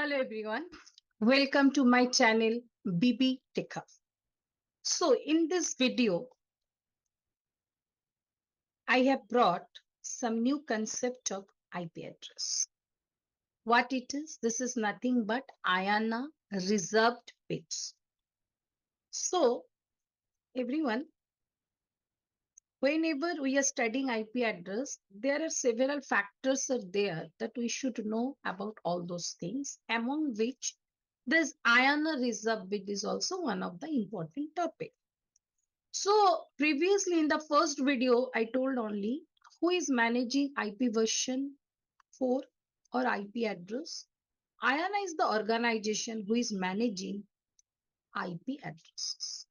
Hello everyone, welcome to my channel BBTechHub. So in this video, I have brought some new concept of IP address. What it is? This is nothing but IANA reserved bits. So everyone, whenever we are studying IP address, there are several factors are there that we should know about all those things, among which this IANA reserved bit is also one of the important topics. So previously in the first video, I told only who is managing IP version 4 or IP address. IANA is the organization who is managing IP addresses.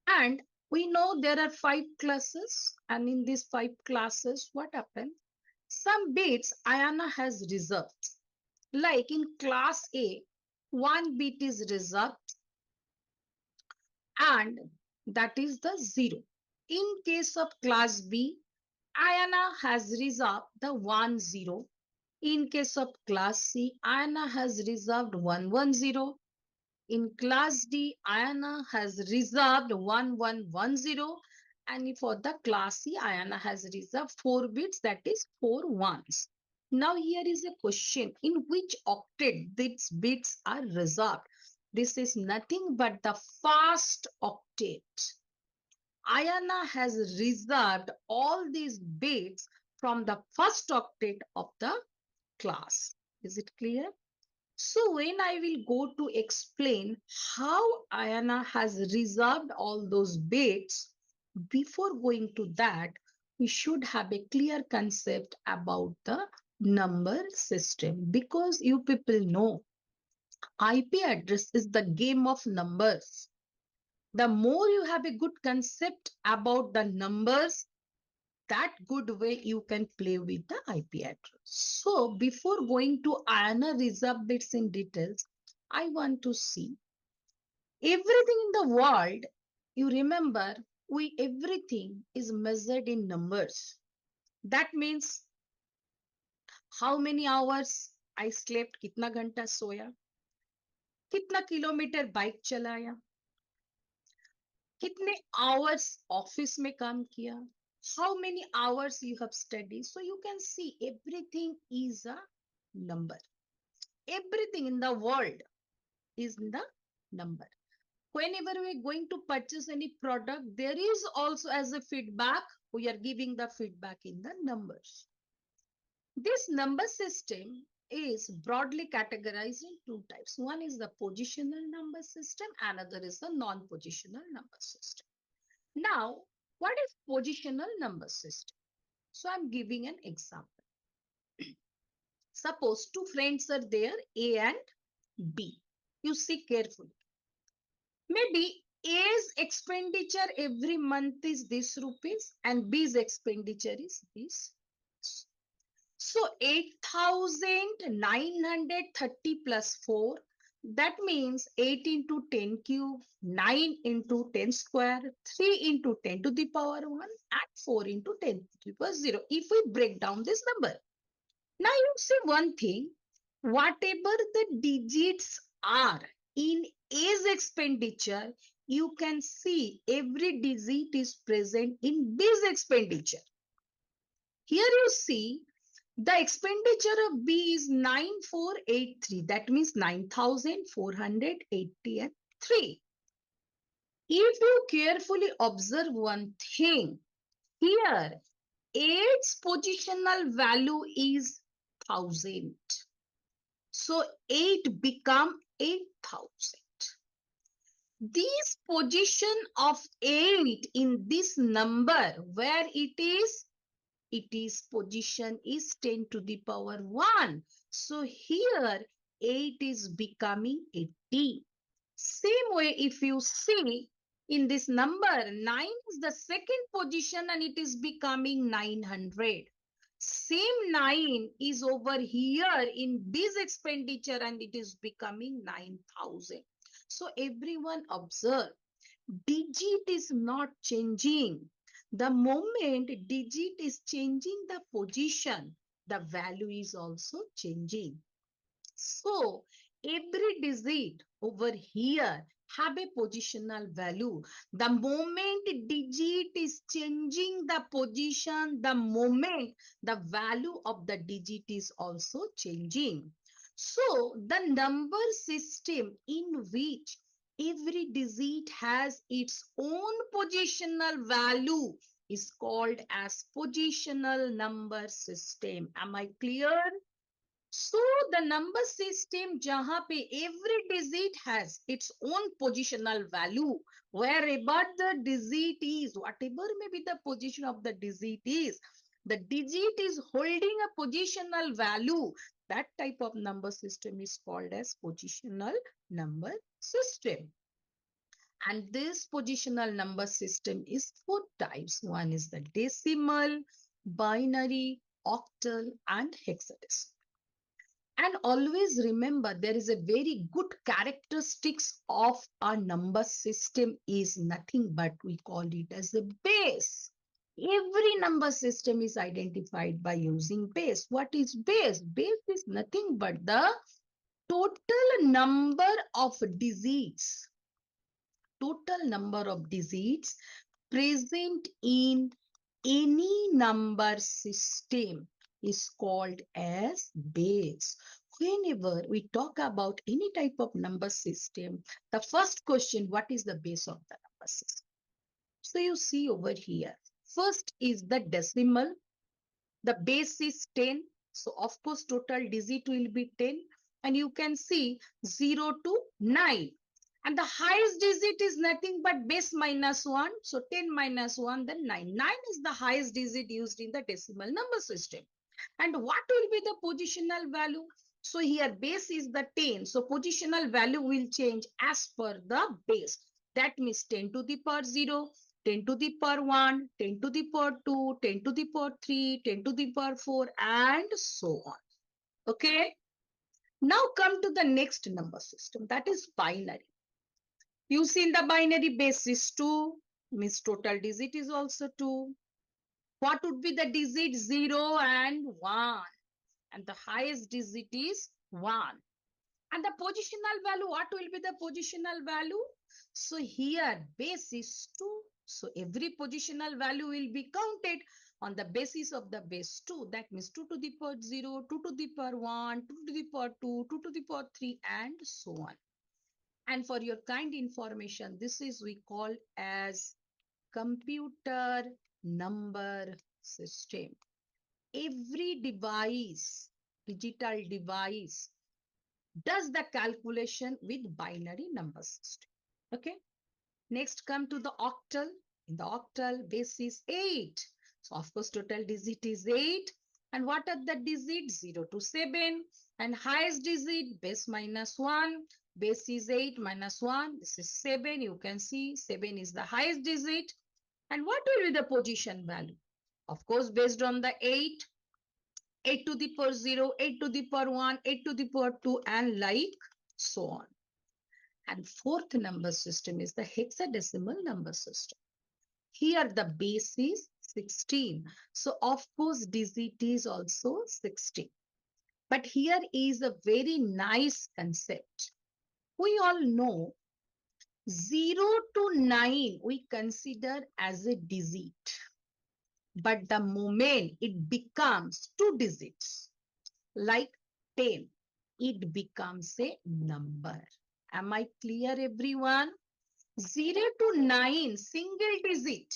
And we know there are 5 classes, and in these 5 classes, what happens? Some bits IANA has reserved. Like in class A, 1 bit is reserved, and that is the 0. In case of class B, IANA has reserved the 10. In case of class C, IANA has reserved 110. In class D, IANA has reserved 1110. And for the class C, IANA has reserved 4 bits, that is 4 ones. Now here is a question, in which octet these bits are reserved? This is nothing but the first octet. IANA has reserved all these bits from the first octet of the class. Is it clear? So when I will go to explain how IANA has reserved all those bits, before going to that, we should have a clear concept about the number system, because you people know IP address is the game of numbers. The more you have a good concept about the numbers, that good way you can play with the IP address. So before going to IANA reserved bits in details, I want to see everything in the world. You remember, everything is measured in numbers. That means how many hours I slept, कितना घंटा सोया, कितना kilometre bike चलाया, कितने hours office में काम किया, how many hours you have studied. So you can see everything is a number. Everything in the world is in the number. Whenever we are going to purchase any product, there is also as a feedback, we are giving the feedback in the numbers. This number system is broadly categorized in 2 types. One is the positional number system, another is the non-positional number system. Now, what is positional number system? So I'm giving an example. Suppose 2 friends are there, A and B. You see carefully. Maybe A's expenditure every month is this rupees and B's expenditure is this. So 8,930 plus 4, that means 8 into 10 cube, 9 into 10 square, 3 into 10 to the power 1 and 4 into 10 to the power 0. If we break down this number, now you see one thing, whatever the digits are in A's expenditure, you can see every digit is present in B's expenditure. Here you see the expenditure of B is 9483. That means 9,483. If you carefully observe one thing, here A's positional value is 1000. So 8 become 8000. This position of 8 in this number, where it is position is 10 to the power 1. So here 8 is becoming 80. Same way, if you see in this number, 9 is the second position and it is becoming 900. Same 9 is over here in this expenditure and it is becoming 9,000. So everyone observe, digit is not changing. The moment digit is changing the position, the value is also changing. So every digit over here have a positional value. The moment digit is changing the position, the moment the value of the digit is also changing. So the number system in which every digit has its own positional value is called as positional number system. Am I clear? So the number system jahan pe every digit has its own positional value. Wherever the digit is, whatever may be the position of the digit is, the digit is holding a positional value. That type of number system is called as positional number system. And this positional number system is four types. One is the decimal, binary, octal, and hexadecimal. And always remember, there is a very good characteristics of our number system is nothing but we call it as a base. Every number system is identified by using base. What is base? Base is nothing but the total number of digits. Total number of digits present in any number system is called as base. Whenever we talk about any type of number system, the first question, what is the base of the number system? So you see over here, first is the decimal. The base is 10. So of course, total digit will be 10. And you can see 0 to 9. And the highest digit is nothing but base minus 1. So 10 minus 1, then 9. 9 is the highest digit used in the decimal number system. And what will be the positional value? So here base is the 10. So positional value will change as per the base. That means 10 to the power 0, 10 to the power 1, 10 to the power 2, 10 to the power 3, 10 to the power 4, and so on. Okay. Now come to the next number system, that is binary. You see in the binary base is 2, means total digit is also 2. What would be the digit? 0 and 1. And the highest digit is 1. And the positional value, what will be the positional value? So here base is 2. So every positional value will be counted on the basis of the base 2. That means 2 to the power 0, 2 to the power 1, 2 to the power 2, 2 to the power 3, and so on. And for your kind information, this is we call as computer number system. Every device, digital device, does the calculation with binary number system. Okay. Next come to the octal. In the octal, base is 8. So of course total digit is 8. And what are the digits? 0 to 7. And highest digit base minus 1. Base is 8 minus 1. This is 7. You can see 7 is the highest digit. And what will be the position value? Of course, based on the 8. 8 to the power 0, 8 to the power 1, 8 to the power 2, and like so on. And fourth number system is the hexadecimal number system. Here the base is 16. So of course digit is also 16. But here is a very nice concept. We all know 0 to 9 we consider as a digit. But the moment it becomes 2 digits, like 10, it becomes a number. Am I clear, everyone? 0 to 9, single digit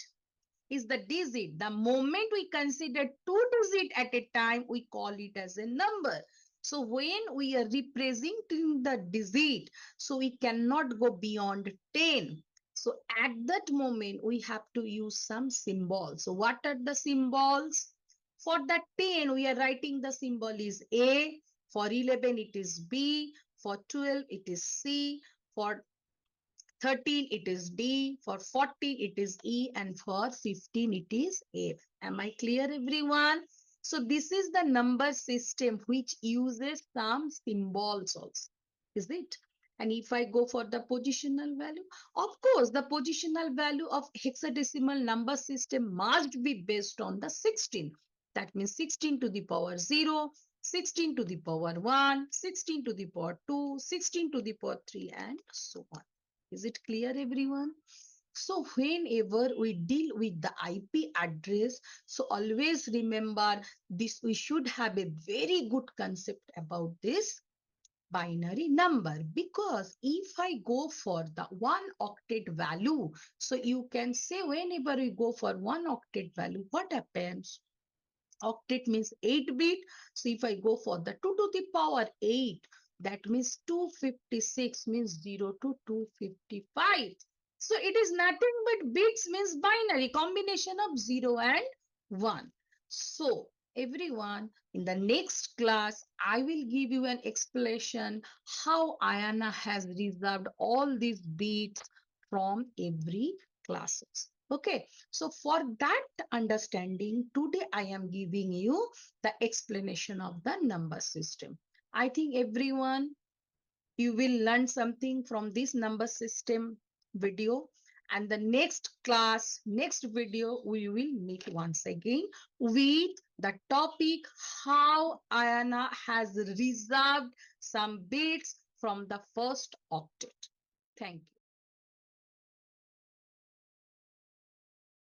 is the digit. The moment we consider 2 digits at a time, we call it as a number. So when we are representing the digit, so we cannot go beyond 10. So at that moment, we have to use some symbols. So what are the symbols? For the 10, we are writing the symbol is A. For 11, it is B. For 12, it is C. For 13, it is D. For 14, it is E. And for 15, it is F. Am I clear, everyone? So this is the number system which uses some symbols also. Is it? And if I go for the positional value, of course, the positional value of hexadecimal number system must be based on the 16. That means 16 to the power 0, 16 to the power 1, 16 to the power 2, 16 to the power 3, and so on. Is it clear, everyone? So whenever we deal with the IP address, so always remember this, we should have a very good concept about this binary number, because if I go for the 1 octet value, so you can say whenever we go for 1 octet value, what happens? Octet means 8 bit. So if I go for the 2 to the power 8, that means 256 means 0 to 255. So it is nothing but bits means binary combination of 0 and 1. So everyone, in the next class, I will give you an explanation how Ayana has reserved all these bits from every classes. Okay, so for that understanding, today I am giving you the explanation of the number system. I think everyone, you will learn something from this number system video, and the next class, next video, we will meet once again with the topic how Ayana has reserved some bits from the first octet. Thank you.